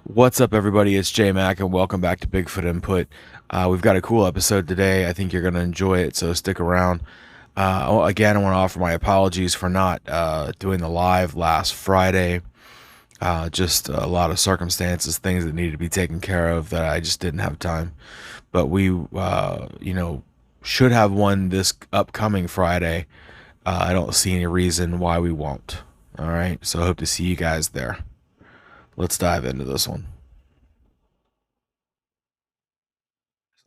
What's up, everybody? It's J Mac, and welcome back to Bigfoot Input. We've got a cool episode today. I think you're going to enjoy it, so stick around. Again, I want to offer my apologies for not doing the live last Friday. Just a lot of circumstances, things that needed to be taken care of that I just didn't have time. But we, should have one this upcoming Friday. I don't see any reason why we won't. All right, so I hope to see you guys there. Let's dive into this one.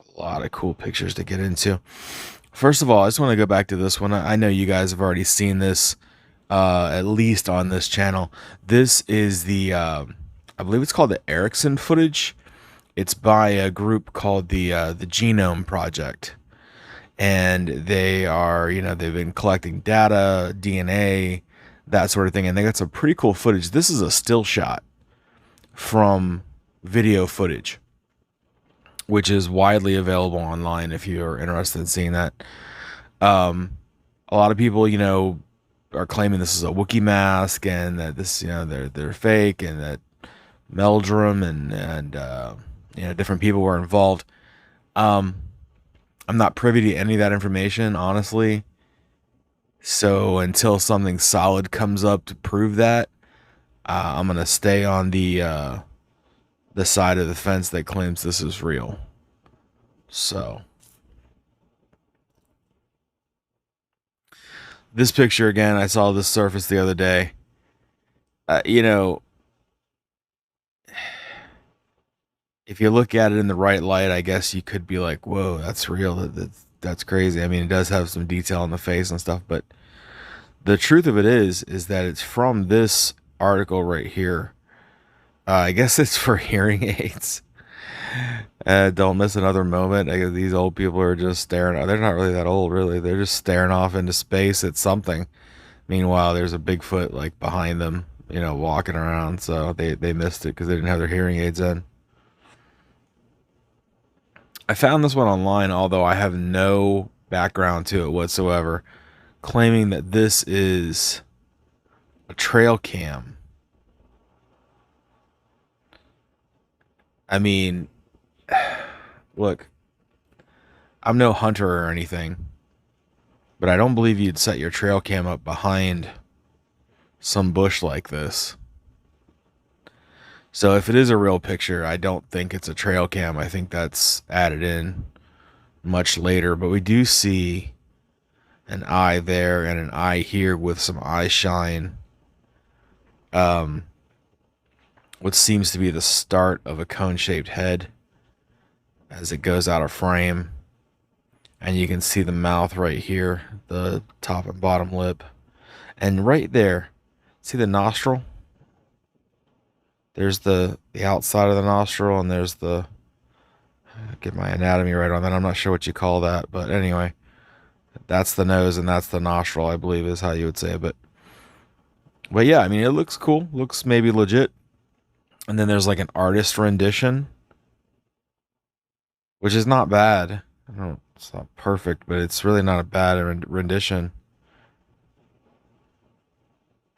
A lot of cool pictures to get into. First of all, I just want to go back to this one. I know you guys have already seen this, at least on this channel. This is I believe it's called the Erickson footage. It's by a group called the Genome Project, and they are, they've been collecting data, DNA, that sort of thing, and they got some pretty cool footage. This is a still shot from video footage, which is widely available online if you're interested in seeing that. A lot of people, are claiming this is a Wookiee mask and that this, they're fake, and that Meldrum and different people were involved. I'm not privy to any of that information, honestly. So until something solid comes up to prove that, I'm gonna stay on the side of the fence that claims this is real. So this picture again, I saw this surface the other day. If you look at it in the right light, I guess you could be like, "Whoa, that's real. That's crazy." I mean, it does have some detail in the face and stuff, but the truth of it is that it's from this article right here. I guess it's for hearing aids. Don't miss another moment. I guess these old people are just staring. They're not really that old, really. They're just staring off into space at something. Meanwhile, there's a Bigfoot like behind them, walking around. So they missed it because they didn't have their hearing aids in. I found this one online, although I have no background to it whatsoever, claiming that this is a trail cam. I mean, look, I'm no hunter or anything, but I don't believe you'd set your trail cam up behind some bush like this. So if it is a real picture, I don't think it's a trail cam. I think that's added in much later. But we do see an eye there and an eye here with some eye shine. What seems to be the start of a cone-shaped head as it goes out of frame. And you can see the mouth right here, the top and bottom lip. And right there, see the nostril? There's the outside of the nostril, and there's get my anatomy right on that. I'm not sure what you call that, but anyway, that's the nose and that's the nostril, I believe is how you would say it. But yeah, I mean, it looks cool. Looks maybe legit. And then there's like an artist rendition, which is not bad. It's not perfect, but it's really not a bad rendition.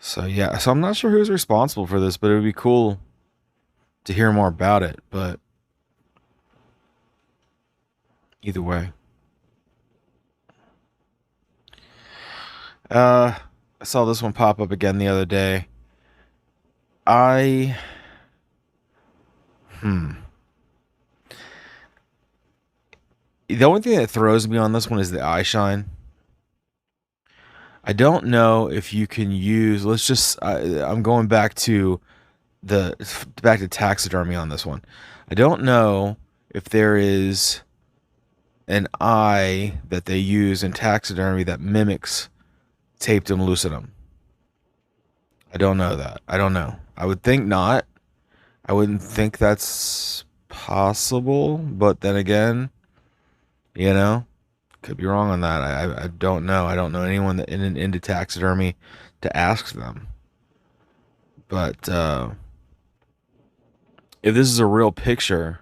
So yeah, so I'm not sure who's responsible for this, but it would be cool to hear more about it. But either way, I saw this one pop up again the other day. I The only thing that throws me on this one is the eye shine. I don't know if you can use. Let's just. I'm going back to taxidermy on this one. I don't know if there is an eye that they use in taxidermy that mimics tapetum lucidum. I don't know that. I don't know. I would think not. I wouldn't think that's possible, but then again, could be wrong on that. I don't know. I don't know anyone that into taxidermy to ask them. But if this is a real picture,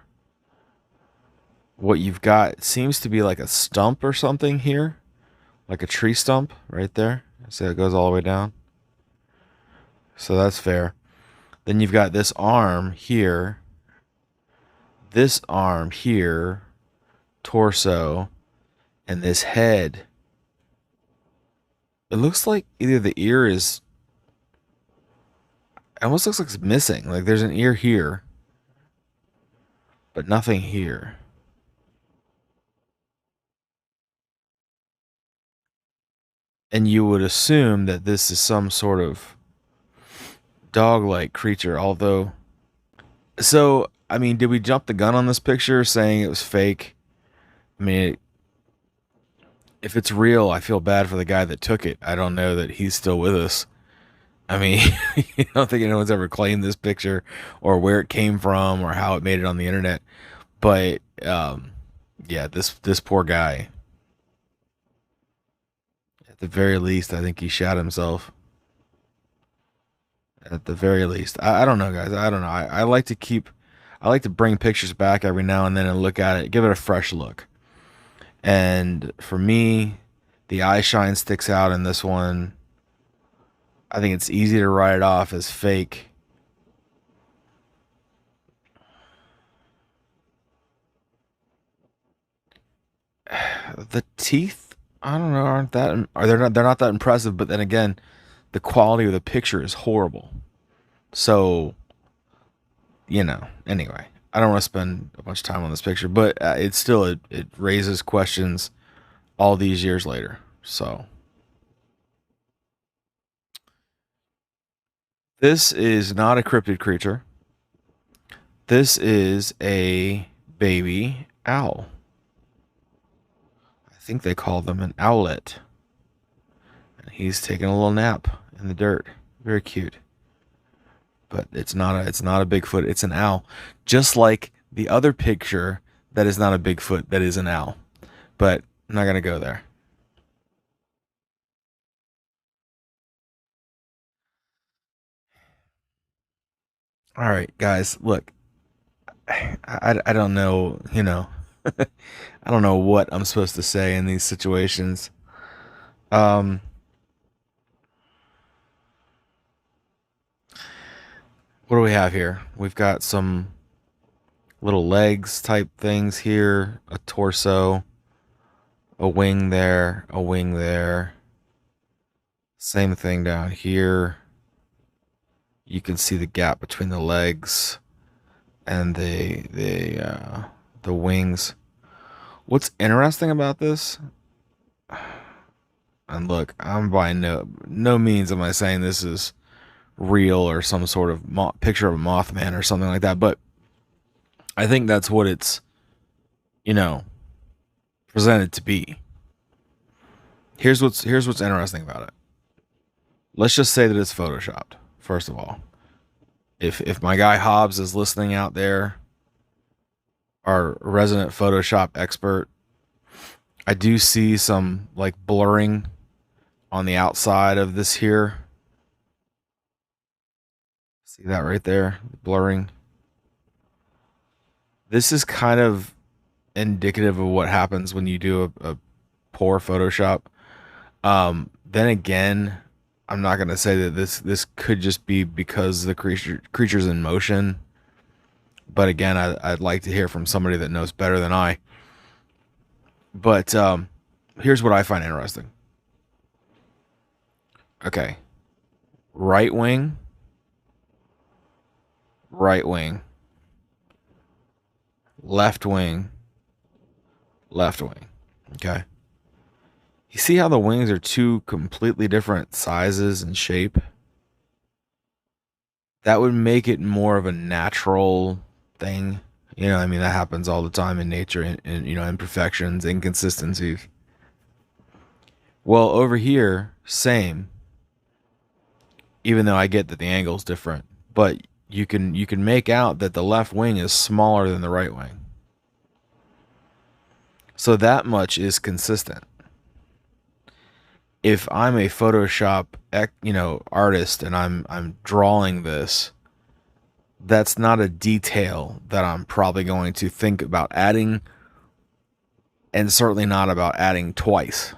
what you've got seems to be like a stump or something here, like a tree stump right there. See, it goes all the way down. So that's fair. Then you've got this arm here this arm here, torso, and this head. It looks like either the ear is, it almost looks like it's missing. Like there's an ear here, but nothing here. And you would assume that this is some sort of dog-like creature, although... So, I mean, did we jump the gun on this picture saying it was fake? I mean, if it's real, I feel bad for the guy that took it. I don't know that he's still with us. I mean, I don't think anyone's ever claimed this picture or where it came from or how it made it on the internet. But yeah, this poor guy. At the very least, I think he shot himself. At the very least, I don't know, guys. I don't know. I like to keep, I like to bring pictures back every now and then and look at it, give it a fresh look. And for me, the eye shine sticks out in this one. I think it's easy to write it off as fake. The teeth, I don't know, aren't that, are they're not that impressive, but then again, the quality of the picture is horrible. So, anyway, I don't want to spend a bunch of time on this picture, but it's still, it raises questions all these years later. So, this is not a cryptid creature. This is a baby owl. I think they call them an owlet. And he's taking a little nap in the dirt. Very cute. But it's not a Bigfoot, it's an owl. Just like the other picture that is not a Bigfoot, that is an owl. But I'm not gonna go there. All right, guys, look, I don't know, I don't know what I'm supposed to say in these situations. Um, what do we have here? We've got some little legs type things here, a torso, a wing there, a wing there. Same thing down here. You can see the gap between the legs and the wings. What's interesting about this, and look, I'm by no means am I saying this is real or some sort of picture of a Mothman or something like that, but I think that's what it's, you know, presented to be. Here's what's interesting about it. Let's just say that it's photoshopped. First of all, if my guy Hobbs is listening out there, our resident Photoshop expert, I do see some like blurring on the outside of this here. See that right there, blurring. This is kind of indicative of what happens when you do a poor Photoshop. Then again, I'm not gonna say that this could just be because the creature's in motion. But again, I'd like to hear from somebody that knows better than I. But here's what I find interesting. Okay, right wing, right wing, left wing, left wing. Okay. You see how the wings are two completely different sizes and shape? That would make it more of a natural thing. I mean, that happens all the time in nature, and imperfections, inconsistencies. Well, over here, same. Even though I get that the angle's different, but you can make out that the left wing is smaller than the right wing. So that much is consistent. If I'm a Photoshop, artist and I'm drawing this, that's not a detail that I'm probably going to think about adding, and certainly not about adding twice.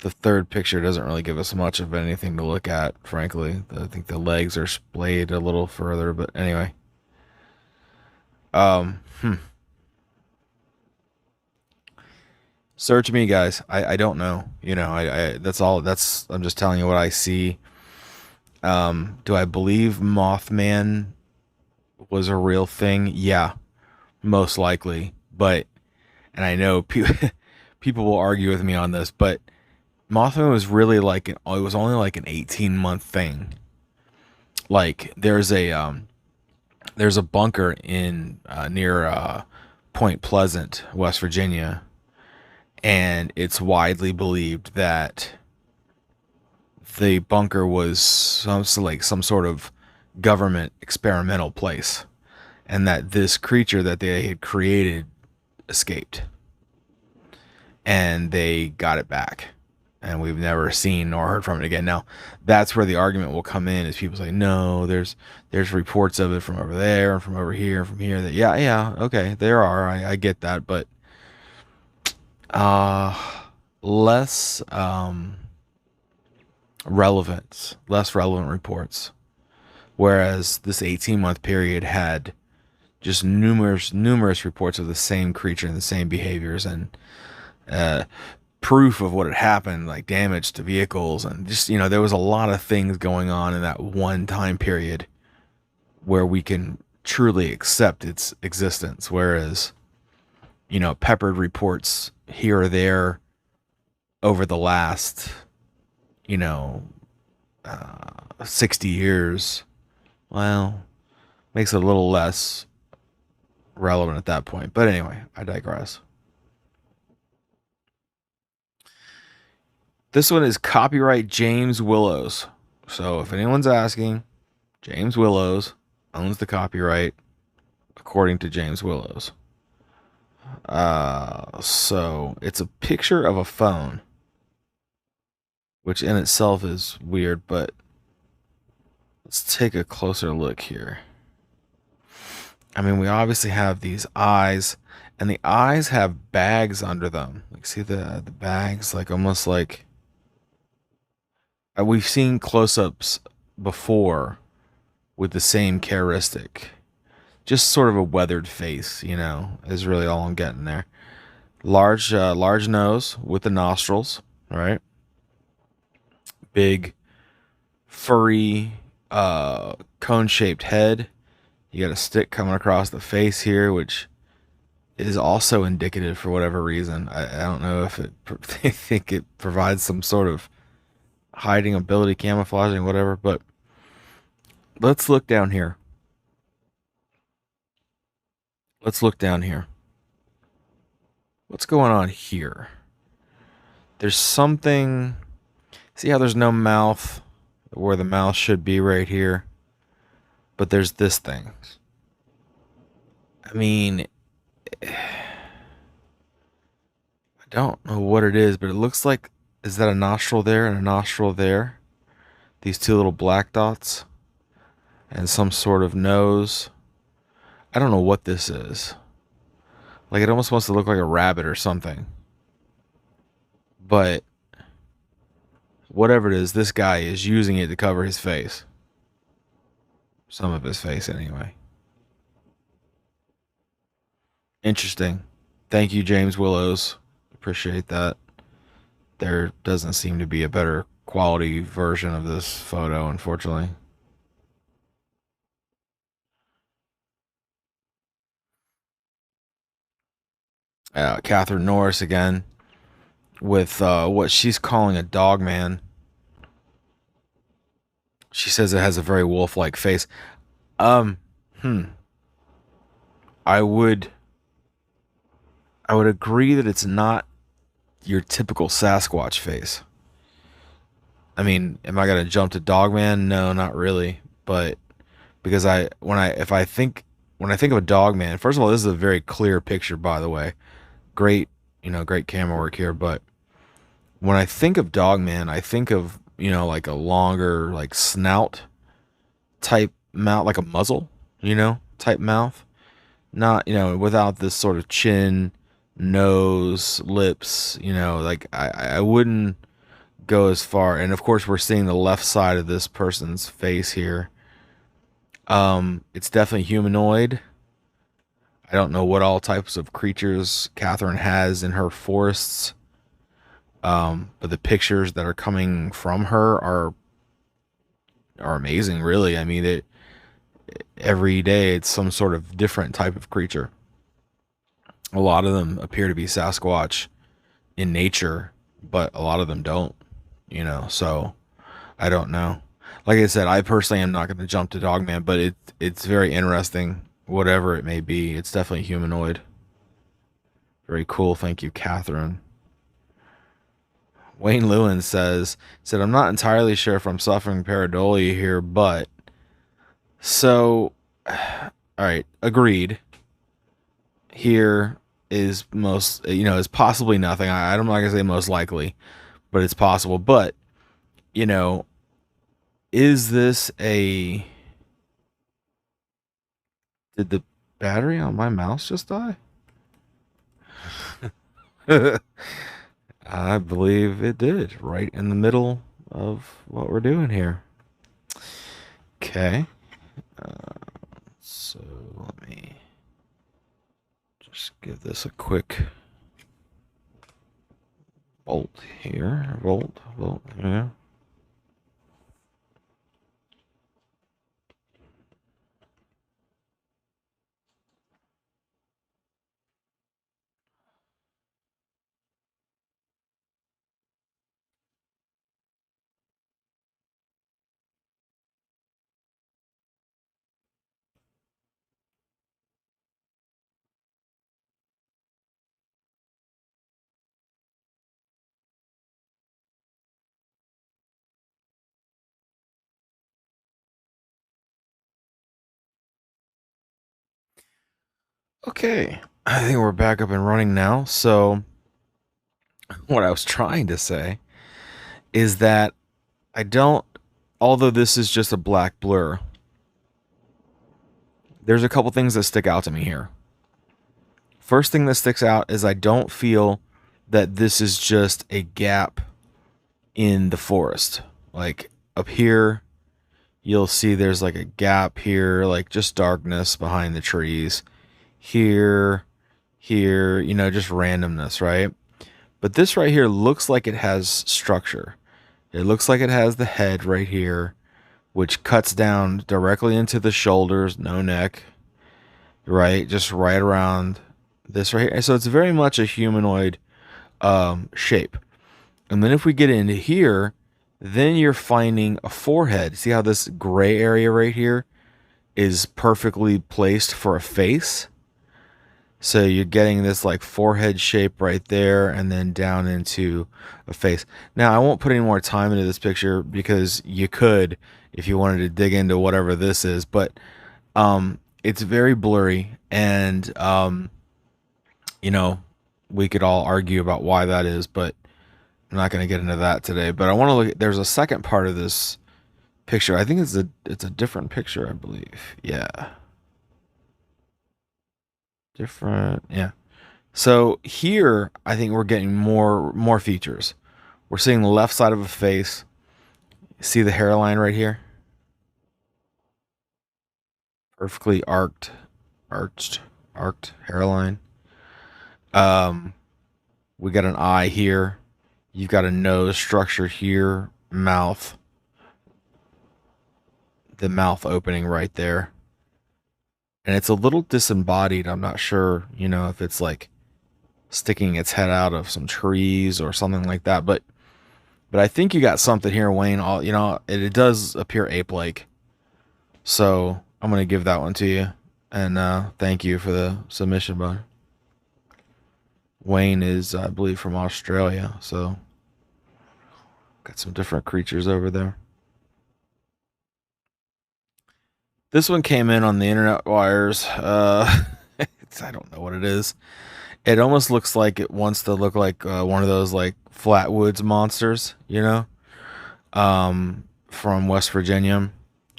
the third picture doesn't really give us much of anything to look at, frankly. I think the legs are splayed a little further, but anyway. Um, hmm. Search me, guys. I don't know. You know, I that's all. That's I'm just telling you what I see. Do I believe Mothman was a real thing? Yeah, most likely. But and I know people will argue with me on this, but Mothman was really like it was only like an 18-month thing. Like there's a bunker in near Point Pleasant, West Virginia, and it's widely believed that the bunker was some sort of government experimental place, and that this creature that they had created escaped, and they got it back, and we've never seen nor heard from it again. Now, that's where the argument will come in, is people say, no, there's reports of it from over there and from over here and from here. That yeah, okay, there are. I get that, but uh, less less relevant reports. Whereas this 18-month period had just numerous reports of the same creature and the same behaviors, and uh, proof of what had happened, like damage to vehicles, and just, you know, there was a lot of things going on in that one time period where we can truly accept its existence. Whereas, you know, peppered reports here or there over the last, you know, 60 years, well, makes it a little less relevant at that point. But anyway, I digress. This one is copyright James Willows. So if anyone's asking, James Willows owns the copyright, according to James Willows. So it's a picture of a phone, which in itself is weird, but let's take a closer look here. I mean, we obviously have these eyes, and the eyes have bags under them. Like, see the bags, like almost like we've seen close-ups before with the same characteristic. Just sort of a weathered face, you know, is really all I'm getting there. Large nose with the nostrils, right? Big, furry, cone-shaped head. You got a stick coming across the face here, which is also indicative for whatever reason. I don't know if they think it provides some sort of hiding ability, camouflaging, whatever, but let's look down here. Let's look down here. What's going on here? There's something. See how there's no mouth where the mouth should be right here? But there's this thing. I mean, I don't know what it is, but it looks like, is that a nostril there and a nostril there? These two little black dots and some sort of nose. I don't know what this is. Like, it almost wants to look like a rabbit or something. But whatever it is, this guy is using it to cover his face. Some of his face, anyway. Interesting. Thank you, James Willows. Appreciate that. There doesn't seem to be a better quality version of this photo, unfortunately. Catherine Norris again with what she's calling a Dogman. She says it has a very wolf-like face. I would agree that it's not your typical Sasquatch face. I mean, am I gonna jump to Dogman? No, not really. But because when I think of a Dogman, first of all, this is a very clear picture, by the way. Great, great camera work here. But when I think of Dogman, I think of, like a longer, like snout type mouth, like a muzzle, type mouth. Not, without this sort of chin, nose, lips, like I wouldn't go as far, and of course we're seeing the left side of this person's face here. It's definitely humanoid. I don't know what all types of creatures Catherine has in her forests, but the pictures that are coming from her are amazing. Really, I mean, every day it's some sort of different type of creature. A lot of them appear to be Sasquatch in nature, but a lot of them don't. So I don't know. Like I said, I personally am not going to jump to Dogman, but it's very interesting. Whatever it may be, it's definitely humanoid. Very cool. Thank you, Catherine. Wayne Lewin said, I'm not entirely sure if I'm suffering pareidolia here, but so all right, agreed. Here is most, is possibly nothing. I'm not gonna say most likely, but it's possible. But is this a? Did the battery on my mouse just die? I believe it did, right in the middle of what we're doing here. Okay. So let me just give this a quick volt here. Volt, yeah. Okay, I think we're back up and running now. So, what I was trying to say is that I don't, although this is just a black blur, there's a couple things that stick out to me here. First thing that sticks out is I don't feel that this is just a gap in the forest. Like up here, you'll see there's like a gap here, like just darkness behind the trees. Here, just randomness, right? But this right here looks like it has structure. It looks like it has the head right here, which cuts down directly into the shoulders, no neck, right? Just right around this right here. So it's very much a humanoid shape. And then if we get into here, then you're finding a forehead. See how this gray area right here is perfectly placed for a face? So you're getting this like forehead shape right there and then down into a face. Now, I won't put any more time into this picture because you could if you wanted to dig into whatever this is, but it's very blurry and we could all argue about why that is, but I'm not going to get into that today. But I want to look at, there's a second part of this picture. I think it's a different picture, I believe. Yeah. Different, yeah. So here, I think we're getting more features. We're seeing the left side of a face. See the hairline right here? Perfectly arched hairline. We got an eye here. You've got a nose structure here. Mouth. The mouth opening right there. And it's a little disembodied. I'm not sure, if it's like sticking its head out of some trees or something like that. But I think you got something here, Wayne. It does appear ape-like. So I'm going to give that one to you. And thank you for the submission, bud. Wayne is, I believe, from Australia. So got some different creatures over there. This one came in on the internet wires. I don't know what it is. It almost looks like it wants to look like one of those like Flatwoods monsters, from West Virginia.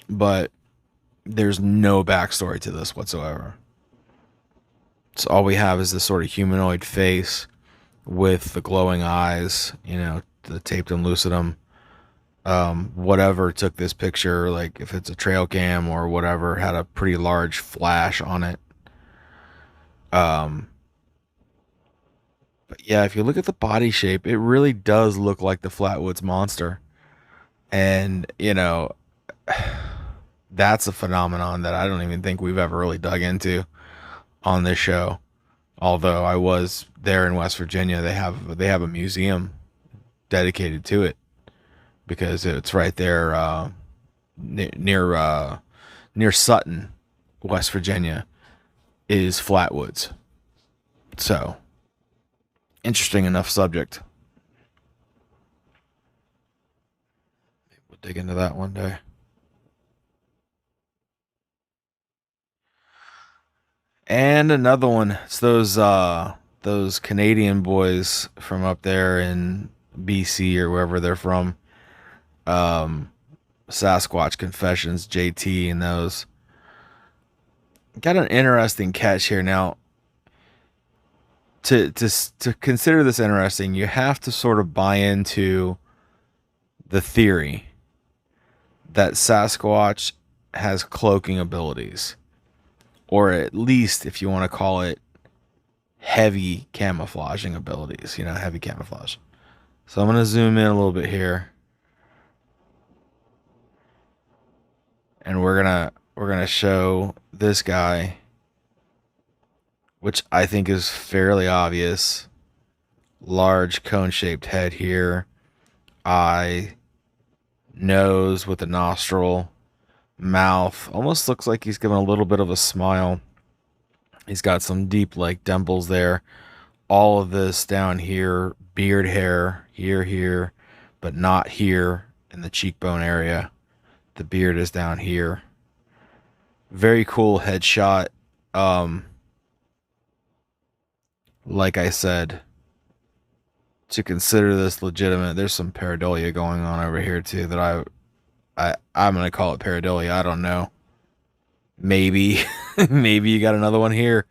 But there's no backstory to this whatsoever. So all we have is this sort of humanoid face with the glowing eyes, the taped and lucidum, whatever took this picture, like if it's a trail cam or whatever, had a pretty large flash on it. But yeah, if you look at the body shape, it really does look like the Flatwoods monster. And, that's a phenomenon that I don't even think we've ever really dug into on this show. Although I was there in West Virginia, they have a museum dedicated to it because it's right there near Sutton, West Virginia, is Flatwoods. So interesting enough subject. We'll dig into that one day. And another one. It's those Canadian boys from up there in BC or wherever they're from. Um, Sasquatch Confessions, JT, and those. Got an interesting catch here now. To consider this interesting, you have to sort of buy into the theory that Sasquatch has cloaking abilities, or at least, if you want to call it, heavy camouflaging abilities. Heavy camouflage. So I'm gonna zoom in a little bit here, and we're gonna show this guy, which I think is fairly obvious. Large cone-shaped head here, eye, nose with a nostril, mouth. Almost looks like he's giving a little bit of a smile. He's got some deep like dimples there. All of this down here, beard hair here, but not here in the cheekbone area. The beard is down here. Very cool headshot. Like I said, to consider this legitimate, there's some pareidolia going on over here too that I'm gonna call it pareidolia. I don't know. Maybe maybe you got another one here.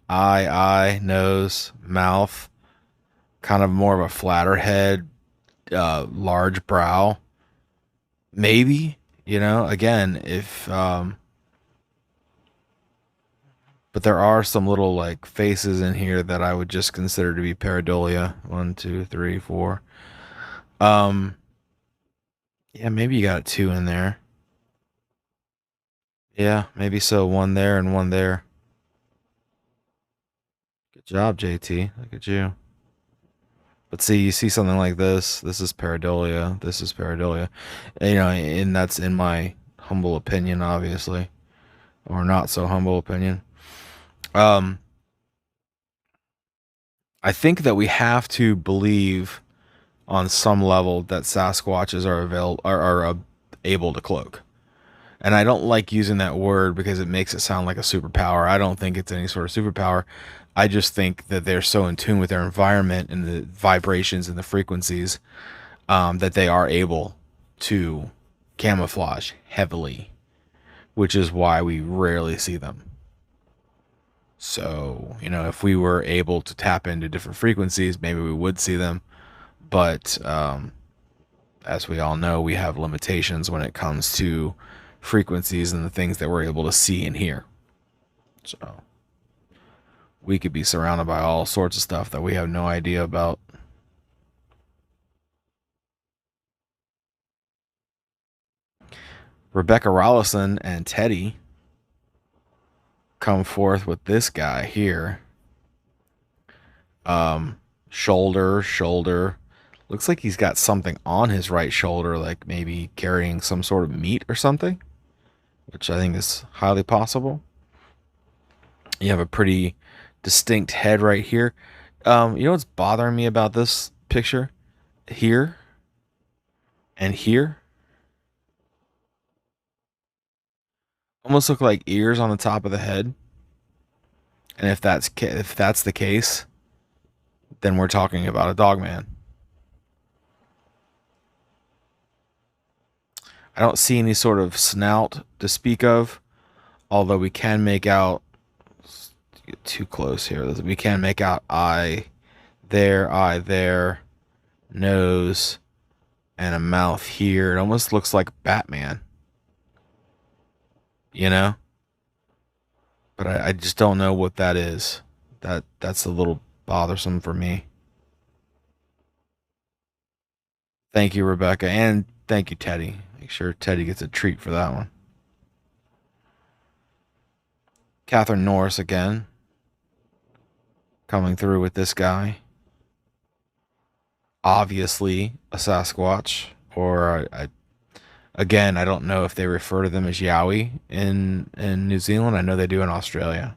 Eye, nose, mouth, kind of more of a flatter head, large brow. Maybe, again, if but there are some little like faces in here that I would just consider to be pareidolia. 1, 2, 3, 4. Yeah, maybe you got two in there. Yeah, maybe so. One there and one there. Good job, JT. Look at you. But see, you see something like this. This is pareidolia. This is pareidolia. And that's in my humble opinion, obviously, or not so humble opinion. I think that we have to believe on some level that Sasquatches are able to cloak. And I don't like using that word because it makes it sound like a superpower. I don't think it's any sort of superpower. I just think that they're so in tune with their environment and the vibrations and the frequencies that they are able to camouflage heavily, which is why we rarely see them. So, if we were able to tap into different frequencies, maybe we would see them. But as we all know, we have limitations when it comes to frequencies and the things that we're able to see and hear. So we could be surrounded by all sorts of stuff that we have no idea about. Rebecca Rollison and Teddy come forth with this guy here. Shoulder. Looks like he's got something on his right shoulder, like maybe carrying some sort of meat or something, which I think is highly possible. You have a pretty distinct head right here. What's bothering me about this picture? Here and here almost look like ears on the top of the head. And if that's the case, then we're talking about a Dogman. I don't see any sort of snout to speak of, although we can make out, get too close here. We can make out eye there, nose, and a mouth here. It almost looks like Batman, you know? But I just don't know what that is. That's a little bothersome for me. Thank you, Rebecca, and thank you, Teddy. Make sure Teddy gets a treat for that one. Catherine Norris again, coming through with this guy. Obviously a Sasquatch, or again, I don't know if they refer to them as yowie in New Zealand. I know they do in Australia.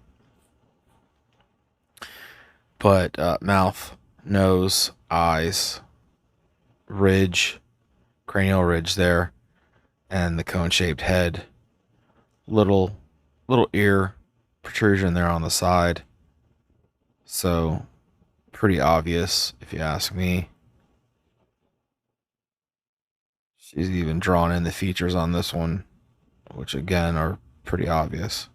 But mouth, nose, eyes, ridge, cranial ridge there, and the cone-shaped head. Little ear protrusion there on the side. So pretty obvious if you ask me. She's even drawn in the features on this one, which again are pretty obvious.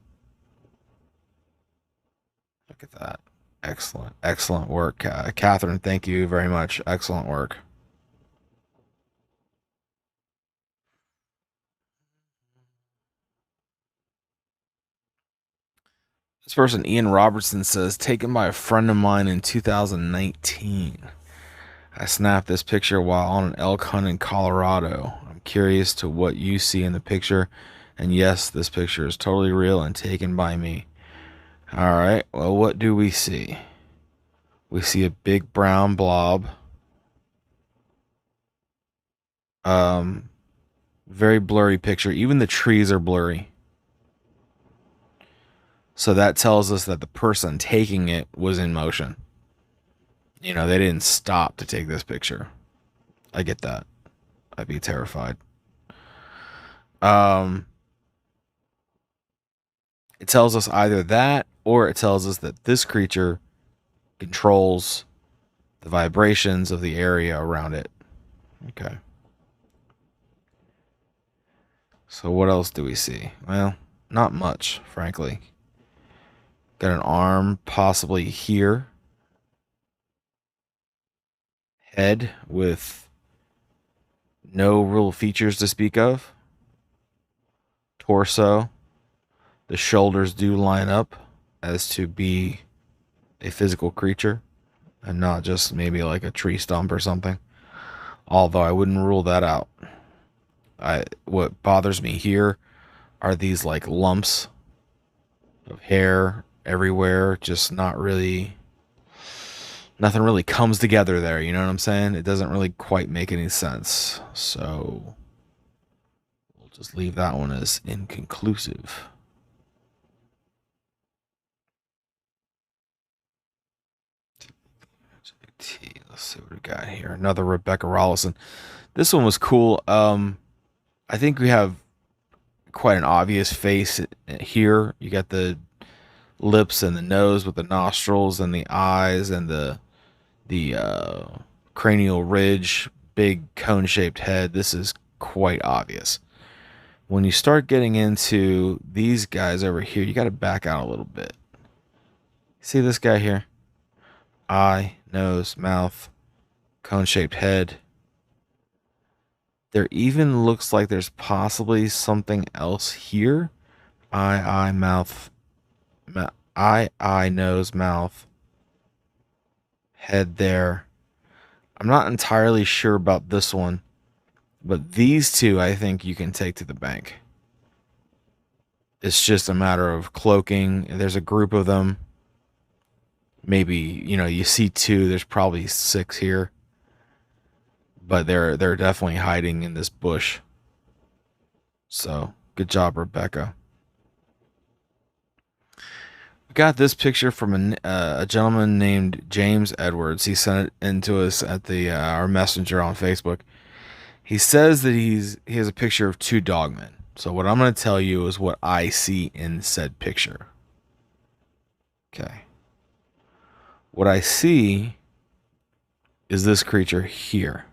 Look at that. Excellent. Excellent work. Catherine, thank you very much. Excellent work. This person, Ian Robertson, says, taken by a friend of mine in 2019. I snapped this picture while on an elk hunt in Colorado. I'm curious to what you see in the picture. And yes, this picture is totally real and taken by me. All right, well, what do we see? We see a big brown blob. Very blurry picture. Even the trees are blurry. So that tells us that the person taking it was in motion. You know, they didn't stop to take this picture. I get that. I'd be terrified. It tells us either that, or it tells us that this creature controls the vibrations of the area around it. Okay. So what else do we see? Well, not much, frankly. Got an arm possibly here. Head with no real features to speak of. Torso. The shoulders do line up as to be a physical creature and not just maybe like a tree stump or something. Although I wouldn't rule that out. What bothers me here are these like lumps of hair everywhere, just not really, nothing really comes together there, you know what I'm saying? It doesn't really quite make any sense. So we'll just leave that one as inconclusive. Let's see what we got here. Another Rebecca Rollison. This one was cool. I think we have quite an obvious face here. You got the lips and the nose with the nostrils and the eyes and the cranial ridge, big cone-shaped head. This is quite obvious. When you start getting into these guys over here, you got to back out a little bit. See this guy here? Eye, nose, mouth, cone-shaped head. There even looks like there's possibly something else here. Eye, mouth, eye, nose, mouth, head there. I'm not entirely sure about this one, but these two I think you can take to the bank. It's just a matter of cloaking. There's a group of them. Maybe, you know, you see two, there's probably 6 here. But they're definitely hiding in this bush. So, good job, Rebecca. We got this picture from a gentleman named James Edwards. He sent it into us at the our messenger on Facebook. He says that he has a picture of 2 dogmen. So what I'm going to tell you is what I see in said picture. Okay. What I see is this creature here.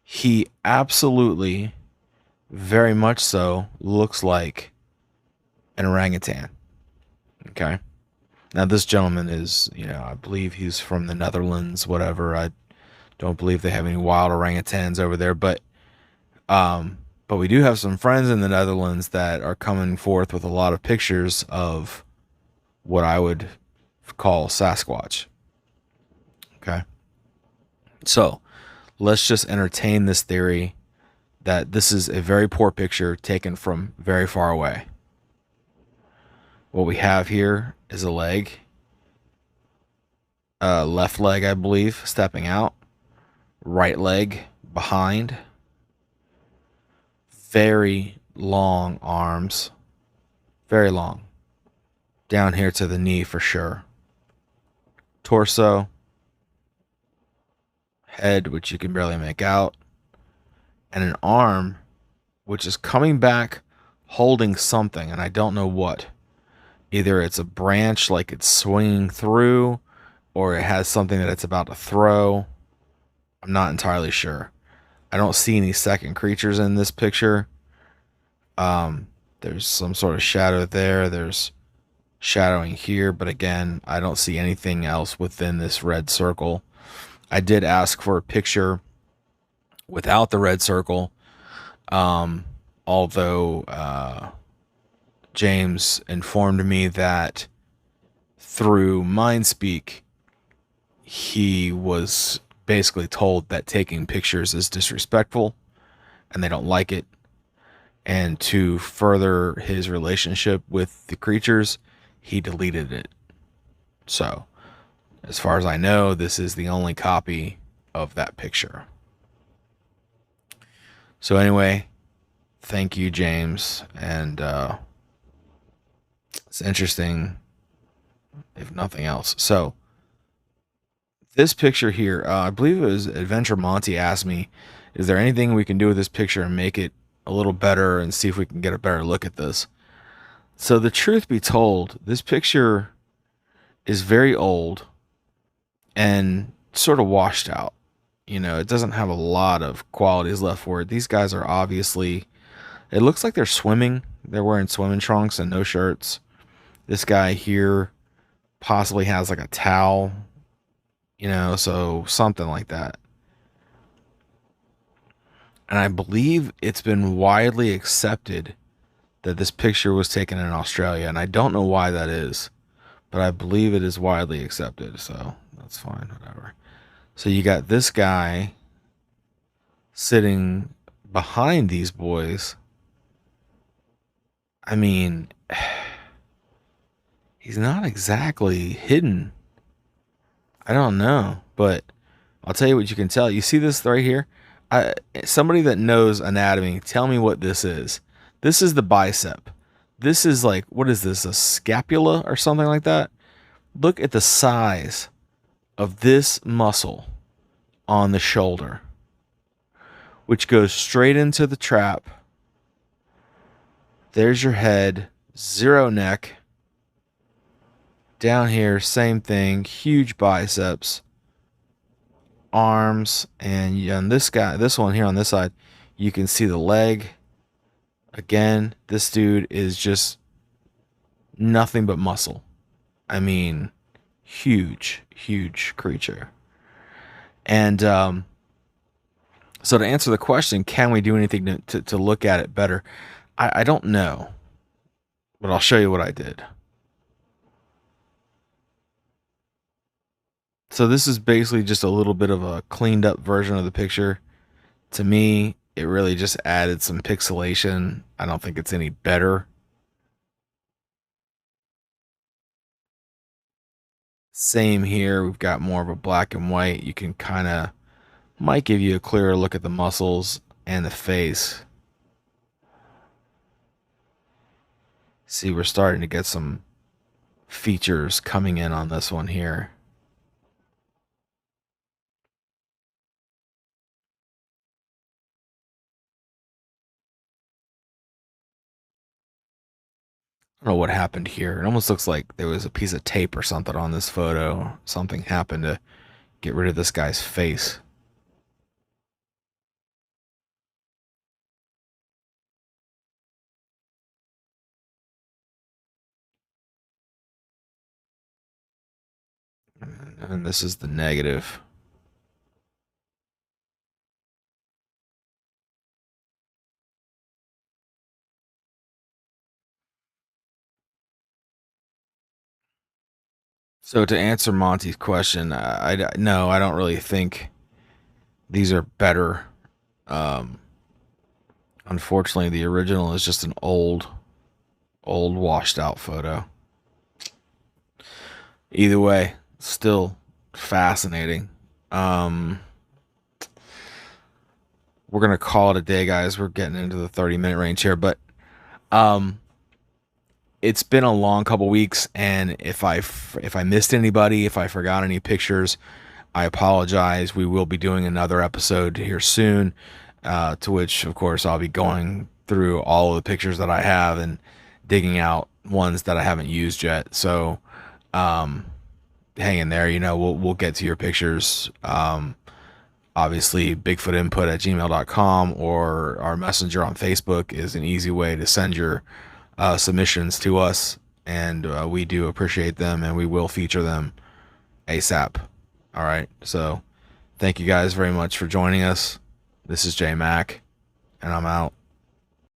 He absolutely, very much so, looks like an orangutan. Okay. Now, this gentleman is, I believe he's from the Netherlands, whatever. I don't believe they have any wild orangutans over there, but we do have some friends in the Netherlands that are coming forth with a lot of pictures of what I would call Sasquatch. Okay. So let's just entertain this theory that this is a very poor picture taken from very far away. What we have here is a leg, left leg, I believe, stepping out, right leg behind, very long arms, very long, down here to the knee for sure. Torso, head, which you can barely make out, and an arm, which is coming back holding something, and I don't know what. Either it's a branch like it's swinging through, or it has something that it's about to throw. I'm not entirely sure. I don't see any second creatures in this picture. There's some sort of shadow there. There's shadowing here, but again, I don't see anything else within this red circle. I did ask for a picture without the red circle, although James informed me that through Mindspeak, he was basically told that taking pictures is disrespectful and they don't like it. And to further his relationship with the creatures, he deleted it. So, as far as I know, this is the only copy of that picture. So anyway, thank you, James. And it's interesting, if nothing else. So, this picture here, I believe it was Adventure Monty asked me, is there anything we can do with this picture and make it a little better and see if we can get a better look at this? So the truth be told, this picture is very old and sort of washed out. It doesn't have a lot of qualities left for it. These guys are obviously, it looks like they're swimming. They're wearing swimming trunks and no shirts. This guy here possibly has like a towel, so something like that. And I believe it's been widely accepted that this picture was taken in Australia. And I don't know why that is, but I believe it is widely accepted. So that's fine, whatever. So you got this guy sitting behind these boys. I mean, he's not exactly hidden. I don't know, but I'll tell you what you can tell. You see this right here? Somebody that knows anatomy, tell me what this is. This is the bicep. This is like, what is this, a scapula or something like that? Look at the size of this muscle on the shoulder, which goes straight into the trap. There's your head, zero neck. Down here, same thing, huge biceps, arms, and on this guy, this one here on this side, you can see the leg. Again, this dude is just nothing but muscle. I mean, huge, huge creature. And so to answer the question, can we do anything to look at it better? I don't know, but I'll show you what I did. So this is basically just a little bit of a cleaned up version of the picture. To me, it really just added some pixelation. I don't think it's any better. Same here. We've got more of a black and white. You can kind of, might give you a clearer look at the muscles and the face. See, we're starting to get some features coming in on this one here. I don't know what happened here. It almost looks like there was a piece of tape or something on this photo. Something happened to get rid of this guy's face. And this is the negative. So to answer Monty's question, no, I don't really think these are better. Um, Unfortunately, the original is just an old washed out photo. Either way, still fascinating. Um, we're gonna call it a day, guys. We're getting into the 30-minute range here, but um, it's been a long couple weeks, and if I missed anybody, if I forgot any pictures, I apologize. We will be doing another episode here soon, to which, of course, I'll be going through all of the pictures that I have and digging out ones that I haven't used yet. So, hang in there. We'll get to your pictures. Obviously, bigfootinput@gmail.com or our messenger on Facebook is an easy way to send your submissions to us, and we do appreciate them, and we will feature them ASAP. All right, so thank you guys very much for joining us. This is J Mac, and I'm out.